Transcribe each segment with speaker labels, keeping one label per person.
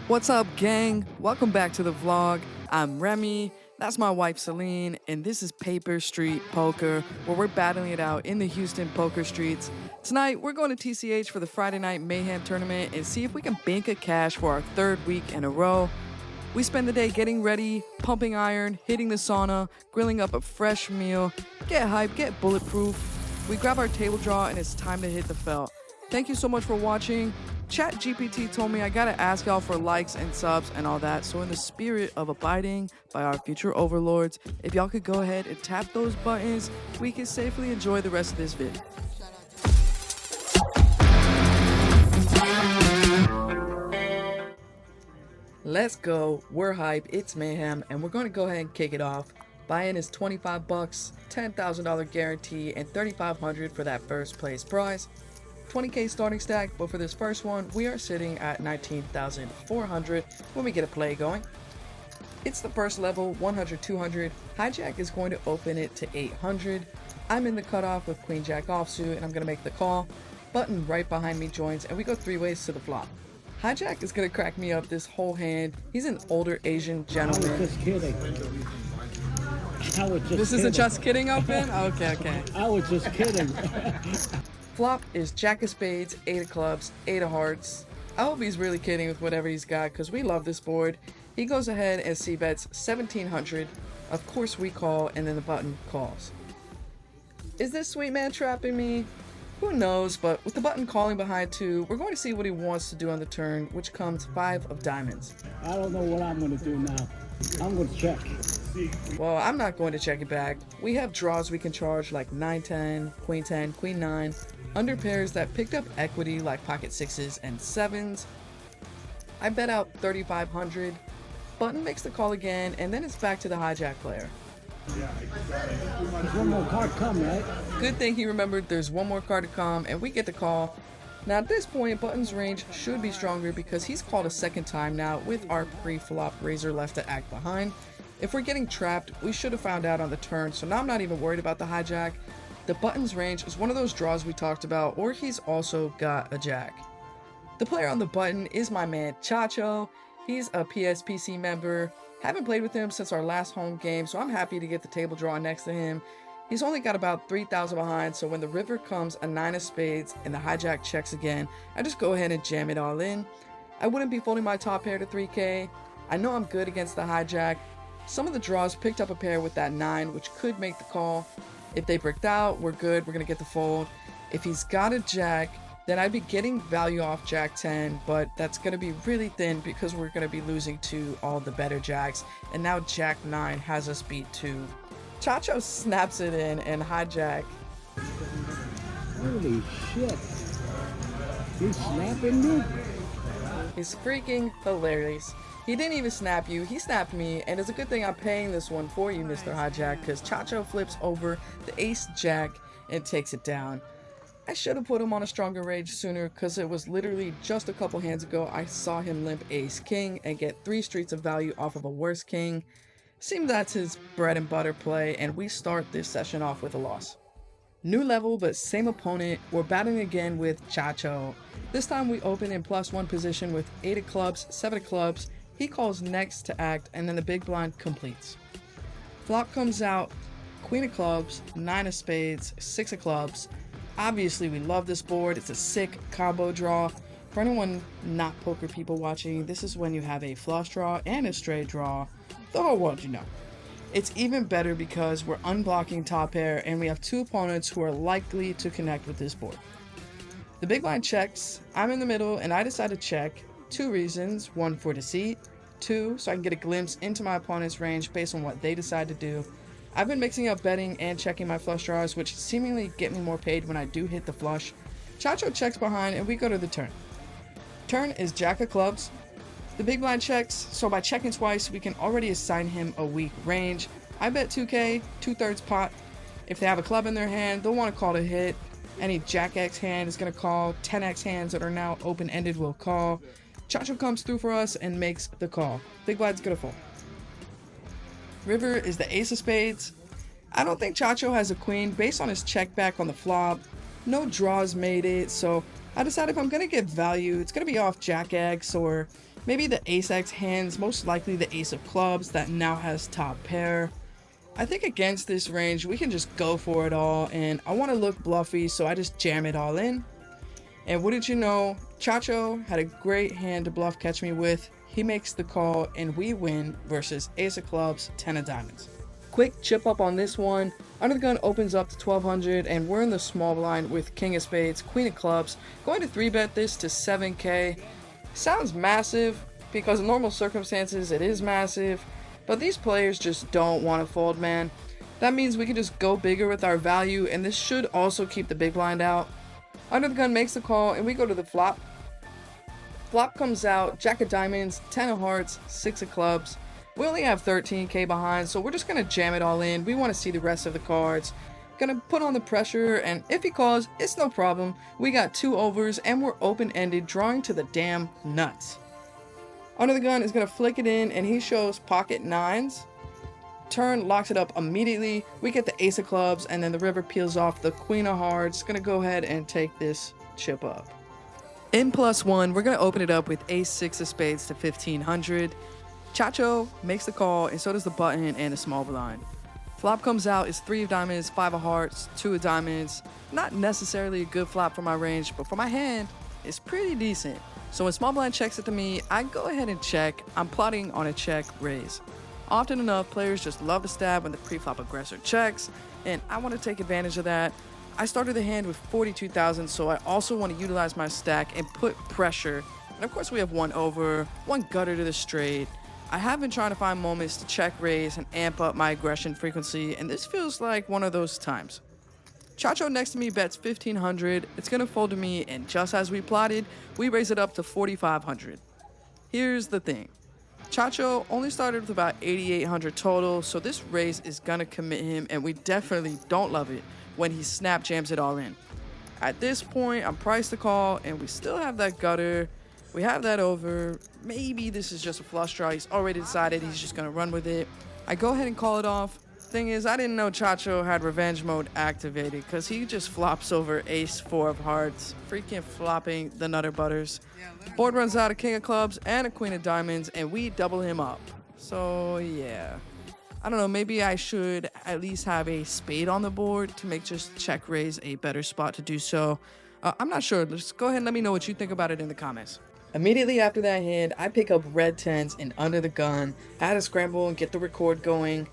Speaker 1: What's up, gang? Welcome back to the vlog. I'm Remy, that's my wife Celine, and this is Paper Street Poker, where we're battling it out in the Houston poker streets. Tonight, we're going to TCH for the Friday Night Mayhem tournament and see if we can bank a cash for our third week in a row. We spend the day getting ready, pumping iron, hitting the sauna, grilling up a fresh meal, get hype, get bulletproof. We grab our table draw and it's time to hit the felt. Thank you so much for watching. ChatGPT told me I gotta ask y'all for likes and subs and all that, so in the spirit of abiding by our future overlords, if y'all could go ahead and tap those buttons, we can safely enjoy the rest of this vid. Let's go, we're hype, it's Mayhem, and we're gonna go ahead and kick it off. Buy-in is 25 bucks, $10,000 guarantee, and 3,500 for that first place prize. 20k starting stack, but for this first one, we are sitting at 19,400 when we get a play going. It's the first level, 100, 200. Hijack is going to open it to 800. I'm in the cutoff with Queen Jack offsuit, and I'm going to make the call. Button right behind me joins, and we go three ways to the flop. Hijack is going to crack me up this whole hand. He's an older Asian gentleman.
Speaker 2: I was just kidding.
Speaker 1: This is a just kidding open? Okay.
Speaker 2: I was just kidding.
Speaker 1: Flop is Jack of Spades, 8 of Clubs, 8 of Hearts. I hope he's really kidding with whatever he's got because we love this board. He goes ahead and c-bets 1,700. Of course we call and then the button calls. Is this sweet man trapping me? Who knows, but with the button calling behind 2, we're going to see what he wants to do on the turn, which comes 5 of diamonds.
Speaker 2: I don't know what I'm going to do now. I'm going to check.
Speaker 1: Well, I'm not going to check it back. We have draws we can charge like 9-10, Queen 9, under pairs that picked up equity like pocket 6s and 7s. I bet out 3,500. Button makes the call again, and then it's back to the hijack player.
Speaker 2: There's one more card come, right?
Speaker 1: Good thing he remembered there's one more card to come, and we get the call. Now at this point, Button's range should be stronger because he's called a second time now with our pre-flop razor left to act behind. If we're getting trapped, we should have found out on the turn, so now I'm not even worried about the hijack. The Button's range is one of those draws we talked about, or he's also got a jack. The player on the Button is my man Chacho. He's a PSPC member. Haven't played with him since our last home game, so I'm happy to get the table draw next to him. He's only got about 3,000 behind, so when the river comes a 9 of spades and the hijack checks again, I just go ahead and jam it all in. I wouldn't be folding my top pair to 3k. I know I'm good against the hijack. Some of the draws picked up a pair with that 9, which could make the call. If they bricked out, we're good, we're gonna get the fold. If he's got a jack, then I'd be getting value off Jack 10, but that's gonna be really thin because we're gonna be losing to all the better jacks, and now Jack 9 has us beat too. Chacho snaps it in and hijack.
Speaker 2: Holy shit. He's snapping me?
Speaker 1: It's freaking hilarious. He didn't even snap you, he snapped me, and it's a good thing I'm paying this one for you, Mr. Hijack, because Chacho flips over the ace jack and takes it down. I should have put him on a stronger range sooner because it was literally just a couple hands ago I saw him limp ace king and get 3 streets of value off of a worse king. Seems that's his bread and butter play, and we start this session off with a loss. New level but same opponent, we're battling again with Chacho. This time we open in +1 position with 8 of clubs, 7 of clubs. He calls next to act, and then the big blind completes. Flop comes out, Queen of clubs, 9 of spades, 6 of clubs. Obviously we love this board, it's a sick combo draw. For anyone not poker people watching, this is when you have a flush draw and a straight draw. The whole world you know. It's even better because we're unblocking top pair and we have 2 opponents who are likely to connect with this board. The big blind checks, I'm in the middle and I decide to check. 2 reasons, 1 for deceit, 2 so I can get a glimpse into my opponent's range based on what they decide to do. I've been mixing up betting and checking my flush draws, which seemingly get me more paid when I do hit the flush. Chacho checks behind and we go to the turn. Turn is Jack of clubs. The big blind checks, so by checking twice we can already assign him a weak range. I bet 2k, 2/3 pot. If they have a club in their hand, they'll want to call to hit. Any Jack X hand is going to call. 10x hands that are now open-ended will call. Chacho comes through for us and makes the call. Big blind's gonna fold. River is the ace of spades. I don't think Chacho has a queen based on his check back on the flop. No draws made it, so I decided if I'm gonna get value, it's gonna be off Jack X or Maybe the ace-x hands, most likely the ace of clubs that now has top pair. I think against this range, we can just go for it all, and I want to look bluffy, so I just jam it all in. And wouldn't you know, Chacho had a great hand to bluff catch me with. He makes the call, and we win versus ace of clubs, 10 of diamonds. Quick chip up on this one. Under the gun opens up to 1200, and we're in the small blind with king of spades, queen of clubs. Going to 3-bet this to 7k. Sounds massive, because in normal circumstances it is massive. But these players just don't want to fold, man. That means we can just go bigger with our value, and this should also keep the big blind out. Under the gun makes the call, and we go to the flop. Flop comes out, jack of diamonds, 10 of hearts, 6 of clubs. We only have 13k behind, so we're just going to jam it all in. We want to see the rest of the cards. Gonna put on the pressure, and if he calls, it's no problem. We got 2 overs, and we're open-ended, drawing to the damn nuts. Under the gun is going to flick it in, and he shows pocket 9s. Turn locks it up immediately. We get the ace of clubs, and then the river peels off the queen of hearts. Going to go ahead and take this chip up. In +1, we're going to open it up with ace 6 of spades to 1500. Chacho makes the call, and so does the button and the small blind. Flop comes out is 3 of diamonds, 5 of hearts, 2 of diamonds. Not necessarily a good flop for my range, but for my hand, it's pretty decent. So when small blind checks it to me, I go ahead and check. I'm plotting on a check raise. Often enough, players just love to stab when the pre-flop aggressor checks, and I want to take advantage of that. I started the hand with 42,000, so I also want to utilize my stack and put pressure. And of course we have 1 over, 1 gutter to the straight. I have been trying to find moments to check raise and amp up my aggression frequency, and this feels like one of those times. Chacho next to me bets 1500. It's going to fold to me, and just as we plotted, we raise it up to 4500. Here's the thing. Chacho only started with about 8800 total, so this raise is going to commit him, and we definitely don't love it when he snap jams it all in. At this point, I'm priced to call, and we still have that gutter. We have that over. Maybe this is just a flush draw. He's already decided he's just going to run with it. I go ahead and call it off. Thing is, I didn't know Chacho had revenge mode activated because he just flops over ace 4 of hearts, freaking flopping the nutter butters. Board runs out a king of clubs and a queen of diamonds, and we double him up. So yeah, I don't know, maybe I should at least have a spade on the board to make just check raise a better spot to do so. I'm not sure. Just go ahead and let me know what you think about it in the comments. Immediately after that hand, I pick up red 10s and under the gun. I had to scramble and get the record going.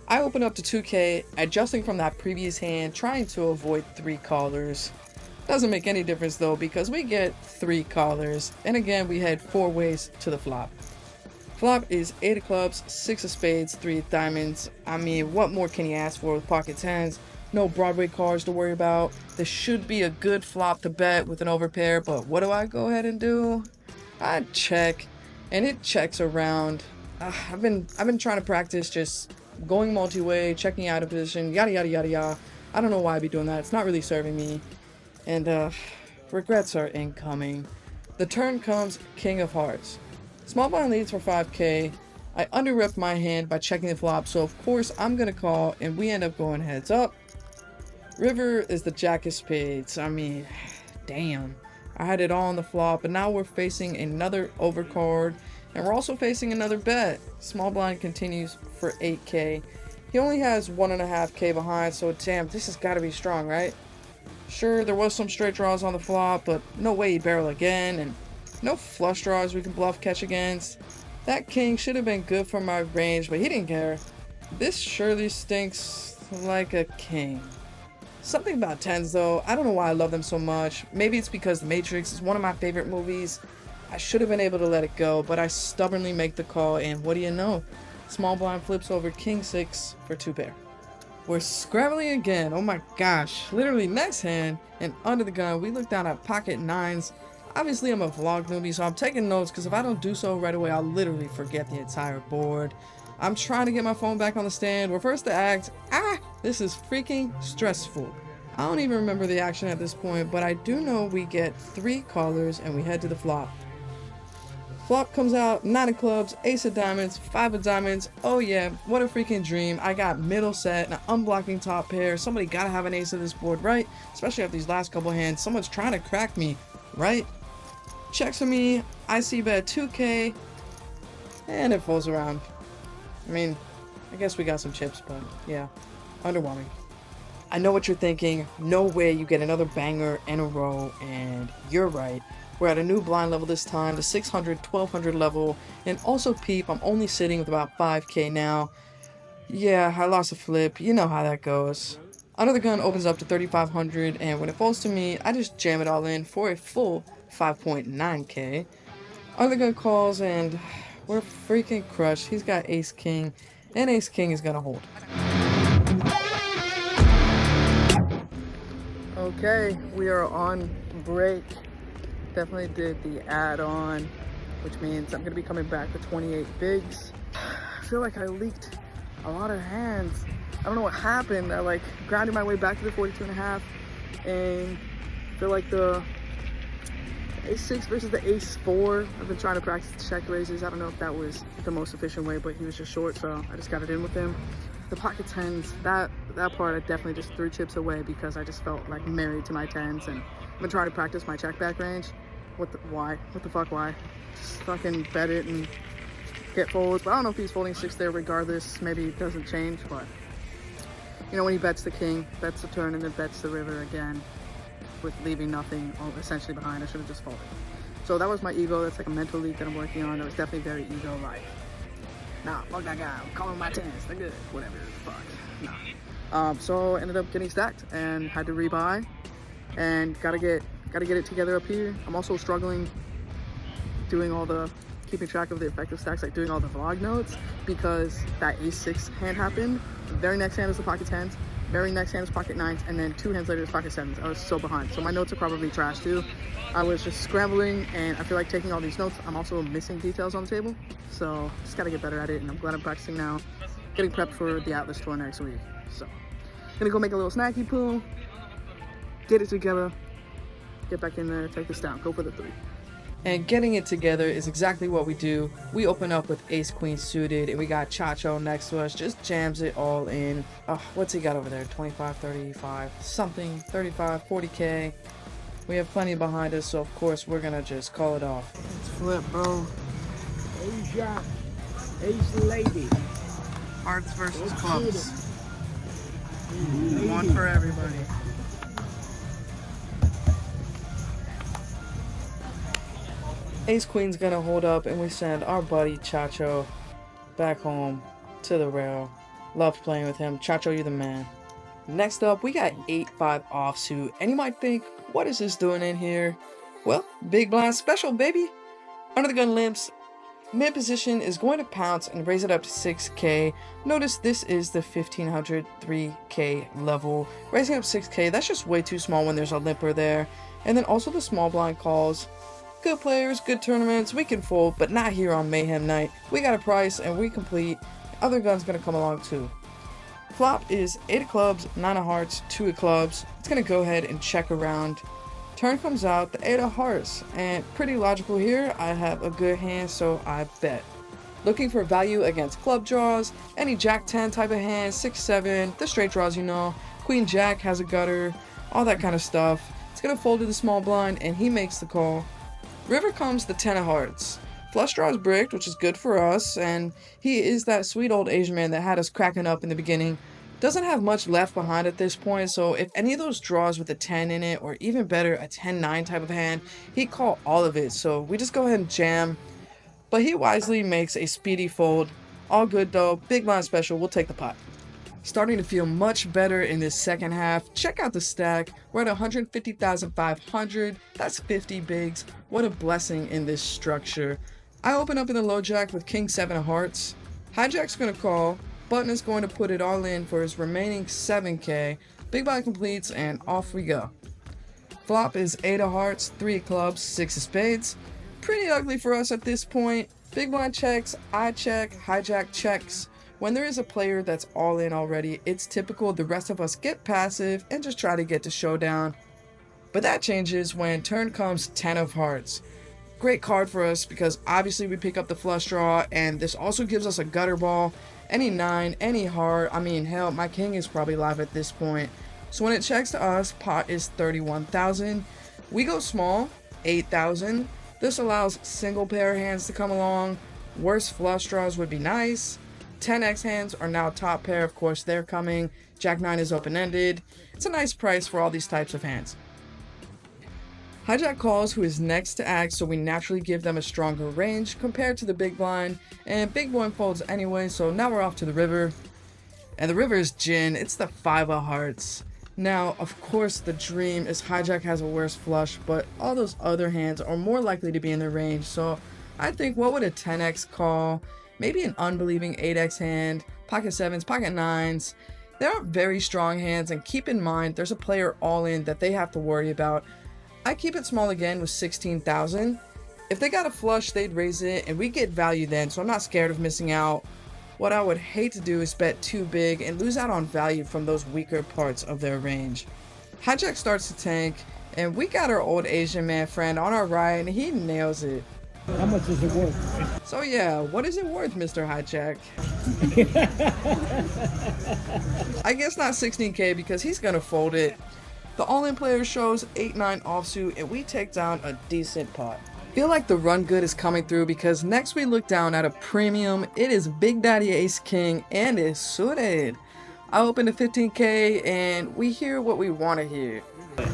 Speaker 1: I open up to 2k, adjusting from that previous hand, trying to avoid 3 callers. Doesn't make any difference though, because we get 3 callers, and again we head 4 ways to the flop. Flop is 8 of clubs, 6 of spades, 3 of diamonds. I mean, what more can you ask for with pocket 10s? No Broadway cards to worry about. This should be a good flop to bet with an overpair, but what do I go ahead and do? I check, and it checks around. I've been trying to practice just going multi-way, checking out of position, yada yada yada yada. I don't know why I be doing that. It's not really serving me. And regrets are incoming. The turn comes king of hearts. Small blind leads for 5k. I under-rep my hand by checking the flop, so of course I'm gonna call, and we end up going heads up. River is the jack of spades. I mean, damn. I had it all on the flop, but now we're facing another overcard, and we're also facing another bet. Small blind continues for 8k. He only has 1.5k behind, so damn, this has got to be strong, right? Sure, there was some straight draws on the flop, but no way he'd barrel again, and no flush draws we can bluff catch against. That king should have been good for my range, but he didn't care. This surely stinks like a king. Something about 10s though, I don't know why I love them so much. Maybe it's because The Matrix is one of my favorite movies. I should have been able to let it go, but I stubbornly make the call, and what do you know? Small blind flips over king 6 for 2 pair. We're scrambling again, oh my gosh. Literally next hand, and under the gun, we look down at pocket 9s. Obviously I'm a vlog newbie, so I'm taking notes, because if I don't do so right away, I'll literally forget the entire board. I'm trying to get my phone back on the stand. We're first to act. This is freaking stressful. I don't even remember the action at this point, but I do know we get 3 callers and we head to the flop. Flop comes out, 9 of clubs, ace of diamonds, 5 of diamonds. Oh yeah, what a freaking dream. I got middle set, and I'm unblocking top pair. Somebody gotta have an ace of this board, right? Especially after these last couple hands. Someone's trying to crack me, right? Checks for me, I see bet 2k. And it falls around. I mean, I guess we got some chips, but yeah, underwhelming. I know what you're thinking. No way you get another banger in a row, and you're right. We're at a new blind level this time, the 600, 1200 level, and also peep, I'm only sitting with about 5k now. Yeah, I lost a flip. You know how that goes. Another gun opens up to 3500, and when it falls to me, I just jam it all in for a full 5.9k. Other gun calls, and we're freaking crushed. He's got Ace King, and Ace King is gonna hold. Okay, we are on break. Definitely did the add-on, which means I'm gonna be coming back to 28 bigs. I feel like I leaked a lot of hands. I don't know what happened. I like grinded my way back to the 42.5, and I feel like the Ace-6 versus the Ace-4. I've been trying to practice check raises. I don't know if that was the most efficient way, but he was just short, so I just got it in with him. The pocket 10s, that part I definitely just threw chips away because I just felt like married to my 10s, and I've been trying to practice my check back range. Why? What the fuck, why? Just fucking bet it and get folds. But I don't know if he's folding 6 there regardless. Maybe it doesn't change, but you know, when he bets the king, bets the turn, and then bets the river again with leaving nothing essentially behind, I should have just folded. So that was my ego. That's like a mental leak that I'm working on. That was definitely very ego-like. Nah, fuck that guy. I'm calling my 10s. They're good. Whatever. Fuck. Nah. So ended up getting stacked and had to rebuy, and gotta get it together up here. I'm also struggling keeping track of the effective stacks, like doing all the vlog notes, because that Ace-6 hand happened. The very next hand is the pocket 10s. Very next hand is pocket 9s, and then 2 hands later is pocket 7s. I was so behind. So my notes are probably trash too. I was just scrambling, and I feel like taking all these notes, I'm also missing details on the table. So just gotta get better at it, and I'm glad I'm practicing now. Getting prepped for the Atlas tour next week. So gonna go make a little snacky pool, get it together, get back in there, take this down, go for the 3. And getting it together is exactly what we do. We open up with Ace Queen suited, and we got Chacho next to us, just jams it all in. Oh, what's he got over there? 25, 35, something, 35, 40k. We have plenty behind us, so of course we're gonna just call it off. Let's flip, bro.
Speaker 2: Ace Jack. Ace Lady.
Speaker 1: Hearts versus clubs. One for everybody. Ace Queen's gonna hold up, and we send our buddy Chacho back home to the rail. Loved playing with him. Chacho, you're the man. Next up, we got 8-5 offsuit, and you might think, what is this doing in here? Well, big blind special, baby. Under the gun limps, mid position is going to pounce and raise it up to 6k. Notice this is the 1500 3k level. Raising up 6k, that's just way too small when there's a limper there. And then also the small blind calls. Good players, good tournaments, we can fold, but not here on Mayhem Night. We got a price and we complete. Other gun's gonna come along too. Flop is 8 of clubs, 9 of hearts, 2 of clubs. It's gonna go ahead and check around. Turn comes out the 8 of hearts, and pretty logical here. I have a good hand, so I bet. Looking for value against club draws, any Jack 10 type of hand, 6-7, the straight draws, you know. Queen Jack has a gutter, all that kind of stuff. It's gonna fold to the small blind, and he makes the call. River comes the 10 of hearts. Flush draw is bricked, which is good for us, and he is that sweet old Asian man that had us cracking up in the beginning. Doesn't have much left behind at this point, so if any of those draws with a 10 in it, or even better, a 10-9 type of hand, he'd call all of it, so we just go ahead and jam. But he wisely makes a speedy fold. All good though, big blind special, we'll take the pot. Starting to feel much better in this second half. Check out the stack. We're at 150,500. That's 50 bigs. What a blessing in this structure. I open up in the low jack with King 7 of hearts. Hijack's gonna call. Button is going to put it all in for his remaining 7k. Big blind completes, and off we go. Flop is 8 of hearts, 3 of clubs, 6 of spades. Pretty ugly for us at this point. Big blind checks, I check, hijack checks. When there is a player that's all in already, it's typical the rest of us get passive and just try to get to showdown. But that changes when turn comes 10 of hearts. Great card for us because obviously we pick up the flush draw, and this also gives us a gutter ball. Any 9, any heart, I mean hell, my king is probably live at this point. So when it checks to us, pot is 31,000. We go small, 8,000. This allows single pair hands to come along. Worse flush draws would be nice. 10x hands are now top pair, of course they're coming. Jack 9 is open-ended. It's a nice price for all these types of hands. Hijack calls, who is next to act, so we naturally give them a stronger range compared to the big blind, and big blind folds anyway, so now we're off to the river. And the river is gin. It's the 5 of hearts. Now, of course, the dream is Hijack has a worse flush, but all those other hands are more likely to be in their range, so I think what would a 10x call? Maybe an unbelieving 8x hand, pocket 7s, pocket 9s. They are very strong hands, and keep in mind, there's a player all in that they have to worry about. I keep it small again with 16,000. If they got a flush, they'd raise it, and we get value then, so I'm not scared of missing out. What I would hate to do is bet too big and lose out on value from those weaker parts of their range. Hijack starts to tank, and we got our old Asian man friend on our right, and he nails it.
Speaker 2: How much is it worth?
Speaker 1: So yeah, what is it worth, Mr. Hijack? I guess not 16k because he's gonna fold it. The all-in player shows 8-9 offsuit, and we take down a decent pot. Feel like the run good is coming through because next we look down at a premium. It is Big Daddy Ace King and it's suited. I open to 15k and we hear what we want to hear.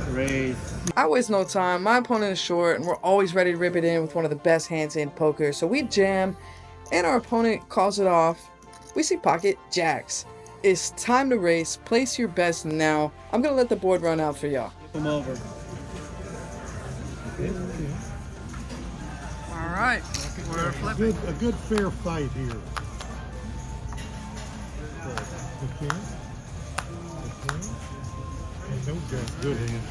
Speaker 2: Raise.
Speaker 1: I waste no time. My opponent is short and we're always ready to rip it in with one of the best hands in poker. So we jam and our opponent calls it off. We see pocket jacks. It's time to race. Place your bets now. I'm gonna let the board run out for y'all.
Speaker 2: Come over.
Speaker 1: Alright, we're flipping.
Speaker 3: A good fair fight here. Okay. No good hand.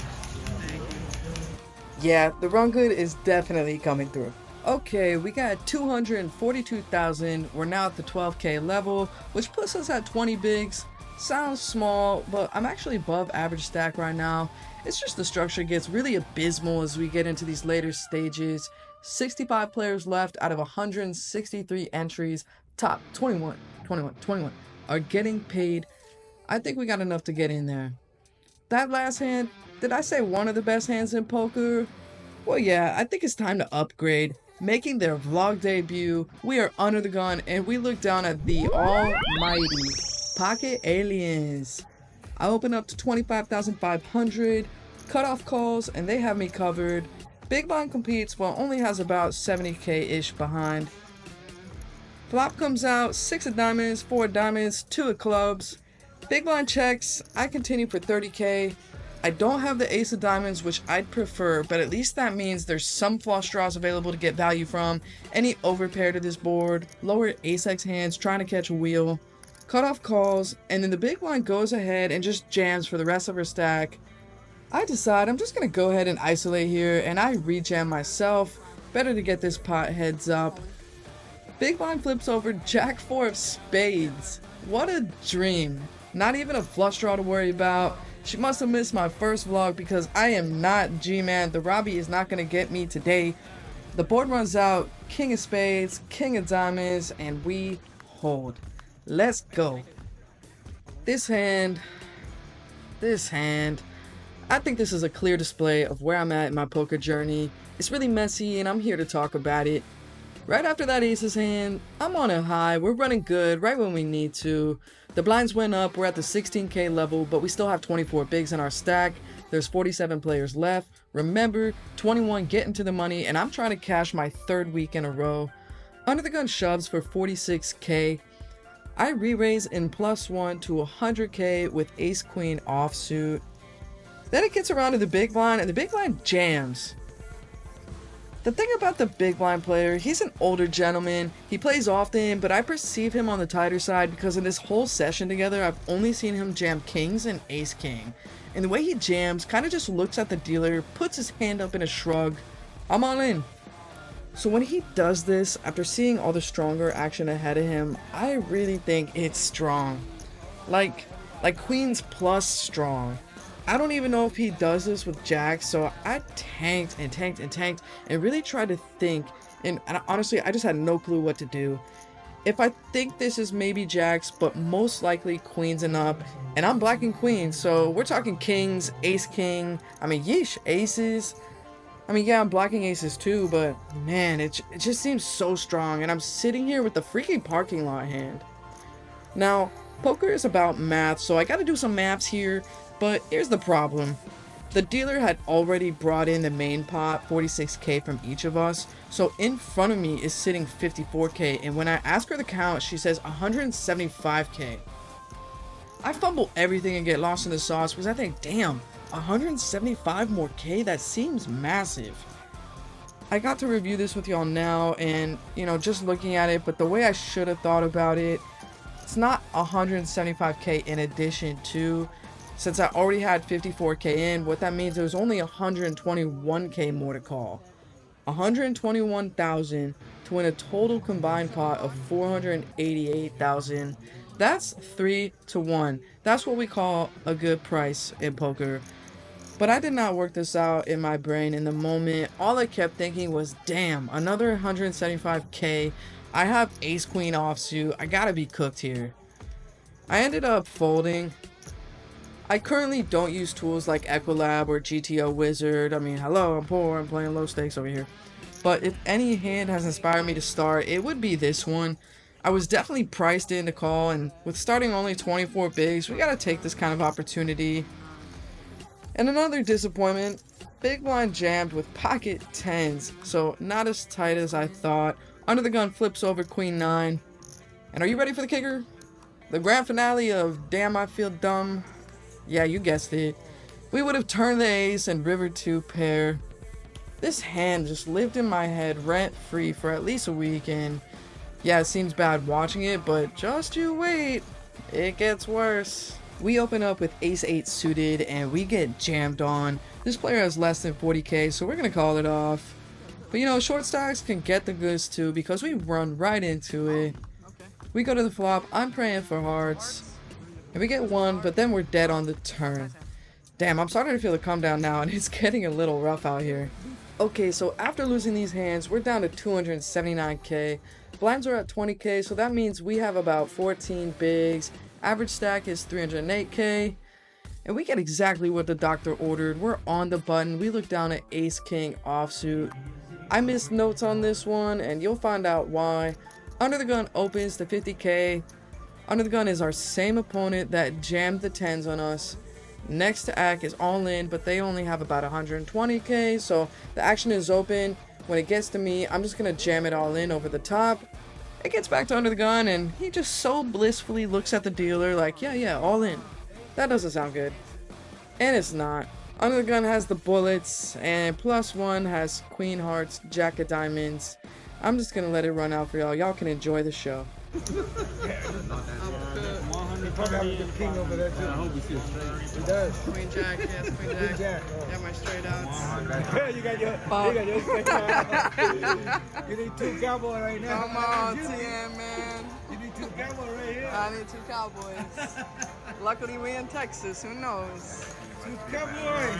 Speaker 1: Yeah, the run good is definitely coming through. Okay, we got 242,000. We're now at the 12k level, which puts us at 20 bigs. Sounds small, but I'm actually above average stack right now. It's just the structure gets really abysmal as we get into these later stages. 65 players left out of 163 entries. Top 21 are getting paid. I think we got enough to get in there. That last hand, did I say one of the best hands in poker? Well, yeah, I think it's time to upgrade. Making their vlog debut, we are under the gun and we look down at the almighty Pocket Aliens. I open up to 25,500, cutoff calls, and they have me covered. Big blind competes, well, only has about 70k-ish behind. Flop comes out, 6 of diamonds, 4 of diamonds, 2 of clubs. Big blind checks, I continue for 30k. I don't have the ace of diamonds, which I'd prefer, but at least that means there's some flush draws available to get value from. Any overpair to this board, lower ace-x hands trying to catch a wheel. Cutoff calls, and then the big blind goes ahead and just jams for the rest of her stack. I decide I'm just going to go ahead and isolate here, and I rejam myself. Better to get this pot heads up. Big blind flips over Jack 4 of spades. What a dream. Not even a flush draw to worry about. She must have missed my first vlog because I am not G-Man. The Robbie is not going to get me today. The board runs out, king of spades, king of diamonds, and we hold. Let's go. This hand, I think this is a clear display of where I'm at in my poker journey. It's really messy and I'm here to talk about it. Right after that aces hand, I'm on a high. We're running good right when we need to. The blinds went up, we're at the 16k level, but we still have 24 bigs in our stack. There's 47 players left. Remember, 21 getting to the money, and I'm trying to cash my 3rd week in a row. Under the gun shoves for 46k. I re-raise in +1 to 100k with ace queen offsuit. Then it gets around to the big blind, and the big blind jams. The thing about the big blind player, he's an older gentleman. He plays often, but I perceive him on the tighter side because in this whole session together, I've only seen him jam kings and ace king. And the way he jams, kind of just looks at the dealer, puts his hand up in a shrug. I'm all in. So when he does this, after seeing all the stronger action ahead of him, I really think it's strong. Like queens plus strong. I don't even know if he does this with jacks, so I tanked and really tried to think, and honestly I just had no clue what to do. If I think this is maybe jacks, but most likely queens and up, and I'm black and queen, so we're talking kings, ace king, I mean yeesh, aces. I mean, yeah, I'm blocking aces too, but man, it just seems so strong, and I'm sitting here with the freaking parking lot hand. Now, poker is about math, so I gotta do some maths here, but here's the problem. The dealer had already brought in the main pot, 46k from each of us, so in front of me is sitting 54k, and when I ask her the count, she says 175k. I fumble everything and get lost in the sauce because I think, damn, 175 more K? That seems massive. I got to review this with y'all now, and, you know, just looking at it, but the way I should have thought about it, it's not 175k in addition to, since I already had 54k in, what that means there's only 121k more to call. 121,000 to win a total combined pot of 488,000. That's 3 to 1. That's what we call a good price in poker. But I did not work this out in my brain in the moment. All I kept thinking was, damn, another 175k. I have ace queen offsuit. I gotta be cooked here. I ended up folding. I currently don't use tools like Equilab or GTO Wizard. I mean, hello, I'm poor, I'm playing low stakes over here. But if any hand has inspired me to start, it would be this one. I was definitely priced in to call, and with starting only 24 bigs, we gotta take this kind of opportunity. And another disappointment, big blind jammed with pocket 10s, so not as tight as I thought. Under the gun flips over queen 9. And are you ready for the kicker? The grand finale of Damn I Feel Dumb. Yeah, you guessed it. We would have turned the ace and river 2 pair. This hand just lived in my head rent free for at least a week, and yeah, it seems bad watching it, but just you wait, it gets worse. We open up with ace 8 suited and we get jammed on. This player has less than 40k, so we're gonna call it off. But you know, short stacks can get the goods too because we run right into it. We go to the flop, I'm praying for hearts. And we get 1, but then we're dead on the turn. Damn, I'm starting to feel the come down now, and it's getting a little rough out here. Okay, so after losing these hands, we're down to 279k. Blinds are at 20k, so that means we have about 14 bigs. Average stack is 308k. And we get exactly what the doctor ordered. We're on the button. We look down at ace king offsuit. I missed notes on this one, and you'll find out why. Under the gun opens to 50k. Under the gun is our same opponent that jammed the 10s on us. Next to act is all in, but they only have about 120k, so the action is open. When it gets to me, I'm just gonna jam it all in over the top. It gets back to under the gun, and he just so blissfully looks at the dealer like, yeah, all in. That doesn't sound good. And it's not. Under the gun has the bullets, and +1 has queen hearts, jack of diamonds. I'm just gonna let it run out for y'all. Y'all can enjoy the show.
Speaker 2: Probably have the king over there too. I hope he does.
Speaker 1: Queen jack, yes, queen jack.
Speaker 2: Queen jack.
Speaker 1: Yeah, my straight outs.
Speaker 2: You got your you need 2 cowboy right now.
Speaker 1: Come on, TM, man.
Speaker 2: You need 2 cowboy right here.
Speaker 1: I need 2 cowboys. Luckily, we in Texas. Who knows?
Speaker 2: 2 cowboy.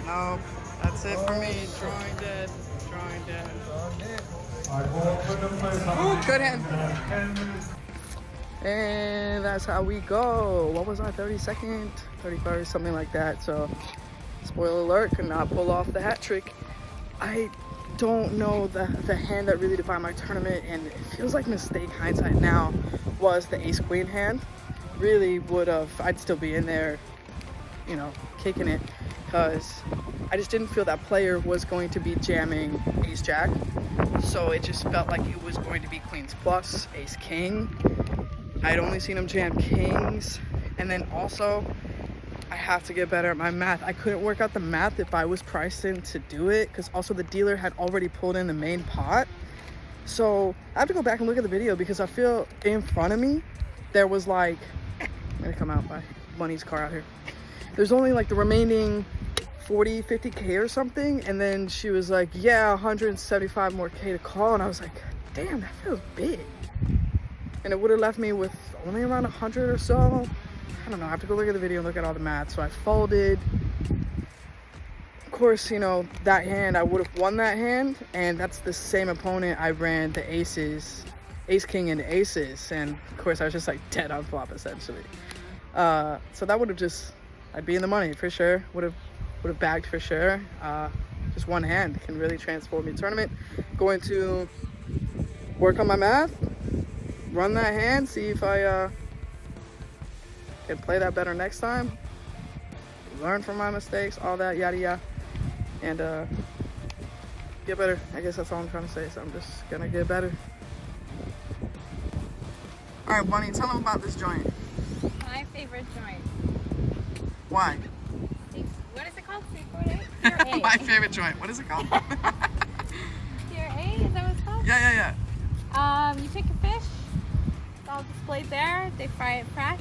Speaker 1: Nope. That's it for me. Drawing dead. Drawing dead. Ooh, good hand. And that's how we go. What was I, 32nd, 31st, something like that. So, spoiler alert, could not pull off the hat trick. I don't know the hand that really defined my tournament, and it feels like mistake hindsight now was the ace queen hand. Really would have, I'd still be in there, you know, kicking it, because I just didn't feel that player was going to be jamming ace jack. So it just felt like it was going to be queens plus, ace king. I'd only seen him jam kings. And then also, I have to get better at my math. I couldn't work out the math if I was priced in to do it, because also the dealer had already pulled in the main pot. So I have to go back and look at the video, because I feel in front of me, there was like, I'm gonna come out by Bunny's car out here. There's only like the remaining 40, 50k or something, and then she was like, yeah, 175 more k to call, and I was like, damn, that feels big. And it would have left me with only around 100 or so. I don't know, I have to go look at the video and look at all the math. So I folded. Of course, you know, that hand, I would have won that hand, and that's the same opponent I ran the aces, ace king and aces, and of course I was just like dead on flop essentially. So that would have just, I'd be in the money for sure. Would have bagged for sure. Just one hand can really transform your tournament. Going to work on my math, run that hand, see if I can play that better next time. Learn from my mistakes, all that, yada yada, and get better. I guess that's all I'm trying to say. So I'm just gonna get better. All right, Bunny, tell them about this joint.
Speaker 4: My favorite joint.
Speaker 1: Why?
Speaker 4: What is it called? Pier A?
Speaker 1: My favorite joint. What is it called?
Speaker 4: Pier A? Is that what it's called?
Speaker 1: Yeah.
Speaker 4: You take your fish. It's all displayed there. They fry it fresh.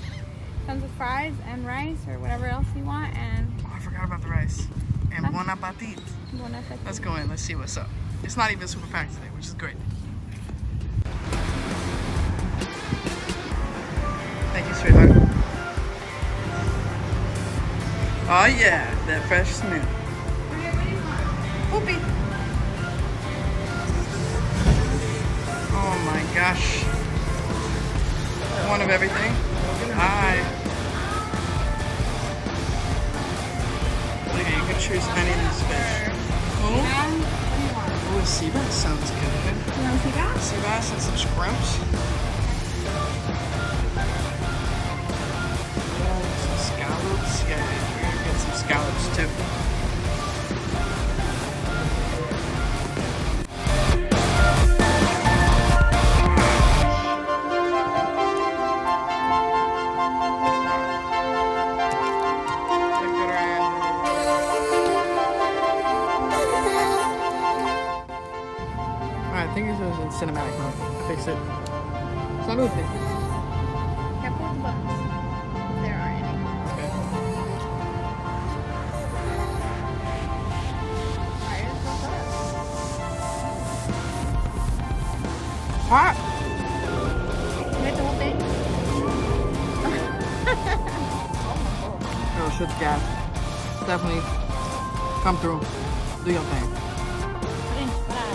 Speaker 4: Comes with fries and rice or whatever else you want. And
Speaker 1: Oh, I forgot about the rice. And
Speaker 4: Huh?
Speaker 1: bon appetit.
Speaker 4: bon appetit.
Speaker 1: Let's go in. Let's see what's up. It's not even super packed today, which is great. Thank you, sweetheart. Oh yeah, that fresh smell. Whoopee. Oh my gosh. One of everything. Hi. Look, you can choose any of these fish. Oh, oh, sea bass sounds good.
Speaker 4: You want to see that?
Speaker 1: Sea bass and some scrimps. Some scallops. Yeah, we're gonna get some scallops too. Alright, I think this was in cinematic mode. I fixed it. Salute.
Speaker 4: Careful with the bugs. If there are any.
Speaker 1: Okay.
Speaker 4: Alright, let's go
Speaker 1: Hot!
Speaker 4: for it. You make the whole thing?
Speaker 1: Girl, shit gas. Definitely come through. Do your thing.
Speaker 4: French fry.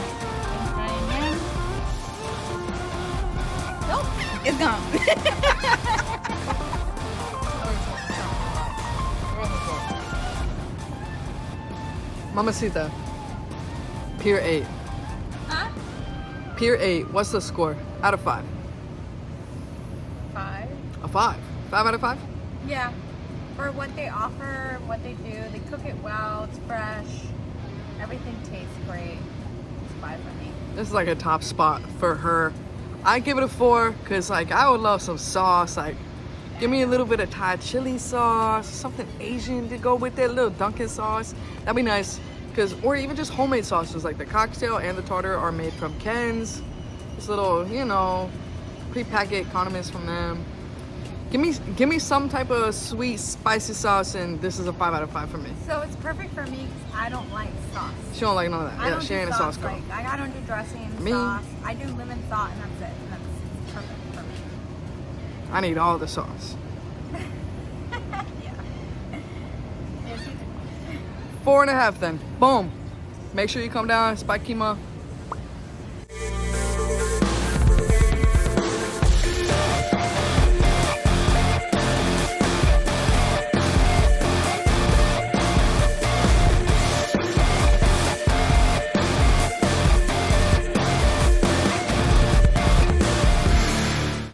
Speaker 4: French fry again. Nope, it's gone.
Speaker 1: Mamacita. Pier 8.
Speaker 4: Huh?
Speaker 1: Pier 8. What's the score? Out of 5.
Speaker 4: 5.
Speaker 1: A 5. 5 out of 5?
Speaker 4: Yeah. For what they offer, what they do, they cook it well, it's fresh, everything tastes great. It's 5 for me.
Speaker 1: This is like a top spot for her. I give it a 4 because like I would love some sauce. Like give me a little bit of Thai chili sauce, something Asian to go with it, a little Dunkin' sauce. That'd be nice. Or even just homemade sauces like the cocktail and the tartar are made from Ken's. This little, you know, pre-packet condiments from them. Give me some type of sweet spicy sauce, and this is a 5 out of 5 for me.
Speaker 4: So it's perfect for me because I don't like sauce.
Speaker 1: She don't like none of that.
Speaker 4: I
Speaker 1: Yeah,
Speaker 4: don't
Speaker 1: she
Speaker 4: do
Speaker 1: ain't a sauce girl.
Speaker 4: Like, I don't do dressing,
Speaker 1: Me?
Speaker 4: sauce. I do lemon salt and that's it. And that's perfect for me.
Speaker 1: I need all the sauce.
Speaker 4: Yeah.
Speaker 1: 4.5 then. Boom. Make sure you come down, Spike Kemah.